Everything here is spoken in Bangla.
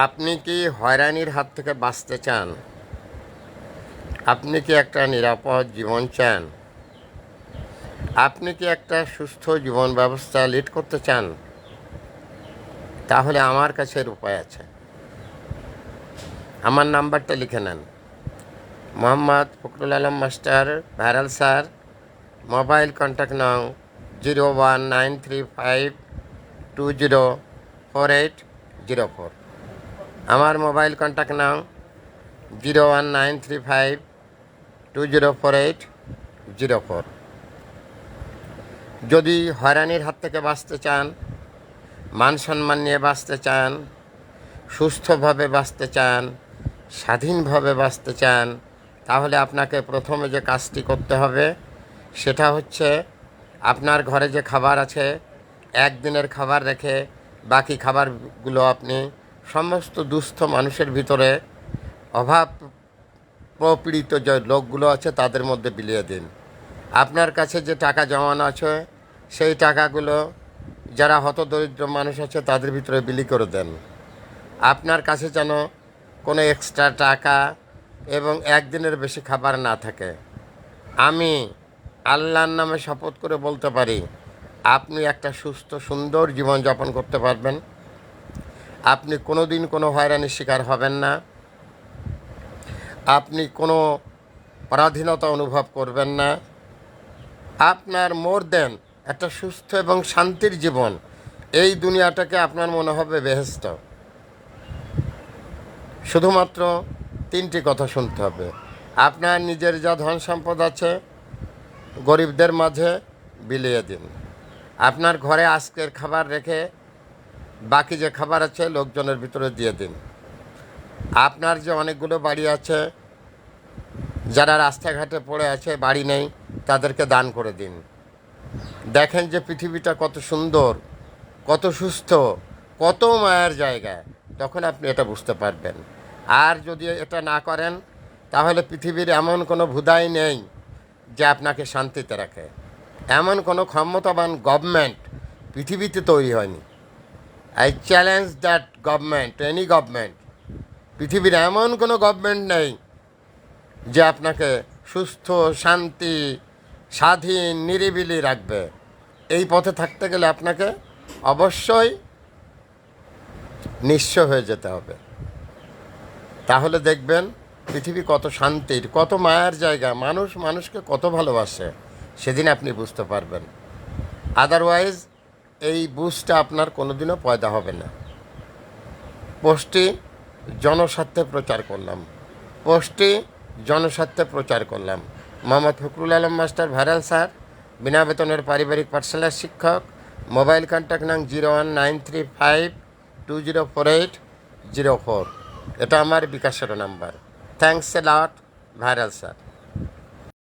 আপনি কি হয়রানির হাত থেকে বাঁচতে চান? আপনি কি একটা নিরাপদ জীবন চান? আপনি কি একটা সুস্থ জীবন ব্যবস্থা লিড করতে চান? তাহলে আমার কাছে এর উপায় আছে। আমার নাম্বারটা লিখে নেন। Mohammad Fakhrul Alam master, viral sir. Mobile contact নং 01935204804। আমার মোবাইল কন্ট্যাক্ট নং 01935204804। যদি হয়রানির হাত থেকে বাঁচতে চান, মান সম্মান নিয়ে বাঁচতে চান, সুস্থভাবে বাঁচতে চান, স্বাধীনভাবে বাঁচতে চান, তাহলে আপনাকে প্রথমে যে কাজটি করতে হবে সেটা হচ্ছে আপনার ঘরে যে খাবার আছে একদিনের খাবার রেখে বাকি খাবারগুলো আপনি সমস্ত দুস্থ মানুষের ভিতরে, অভাব প্রপীড়িত যে লোকগুলো আছে তাদের মধ্যে বিলিয়ে দিন। আপনার কাছে যে টাকা জমানো আছে সেই টাকাগুলো যারা হতদরিদ্র মানুষ আছে তাদের ভিতরে বিলি করে দেন। আপনার কাছে যেন কোনো এক্সট্রা টাকা এবং একদিনের বেশি খাবার না থাকে। আমি আল্লাহর নামে শপথ করে বলতে পারি, আপনি একটা সুস্থ সুন্দর জীবনযাপন করতে পারবেন। আপনি কোনো দিন কোনো হয়রানির শিকার হবেন না। আপনি কোনো পরাধীনতা অনুভব করবেন না। আপনার মোর দেন একটা সুস্থ এবং শান্তির জীবন, এই দুনিয়াটাকে আপনার মনে হবে বেহেশত। শুধুমাত্র তিনটি কথা শুনতে হবে। আপনার নিজের যা ধন সম্পদ আছে গরিবদের মাঝে বিলিয়ে দিন। আপনার ঘরে আজকের খাবার রেখে বাকি যে খাবার আছে লোকজনের ভিতরে দিয়ে দিন। আপনার যে অনেকগুলো বাড়ি আছে, যারা রাস্তাঘাটে পড়ে আছে, বাড়ি নেই, তাদেরকে দান করে দিন। দেখেন যে পৃথিবীটা কত সুন্দর, কত সুস্থ, কত মায়ের জায়গা, তখন আপনি এটা বুঝতে পারবেন। আর যদি এটা না করেন তাহলে পৃথিবীর এমন কোনো ভুদাই নেই যে আপনাকে শান্তিতে রাখে। এমন কোনো ক্ষমতাবান গভর্নমেন্ট পৃথিবীতে তৈরি হয়নি। I challenge that government, any government. পৃথিবীর এমন কোনো গভর্নমেন্ট নেই যে আপনাকে সুস্থ, শান্তি, স্বাধীন, নিরিবিলি রাখবে। এই পথে থাকতে গেলে আপনাকে অবশ্যই নিঃস্ব হয়ে যেতে হবে। তাহলে দেখবেন পৃথিবী কত শান্তির, কত মায়ার জায়গা, মানুষ মানুষকে কত ভালোবাসে, সেদিন আপনি বুঝতে পারবেন। আদারওয়াইজ এই বুঝটা আপনার কোনোদিনও পয়দা হবে না। পোস্টটি জনস্বার্থে প্রচার করলাম। Mohammad Fakhrul Alam master, viral sir, বিনা বেতনের পারিবারিক পাঠশালার শিক্ষক। মোবাইল কন্ট্যাক্ট নং 01935204804। এটা আমার বিকাশের number. Thanks a lot, viral sir.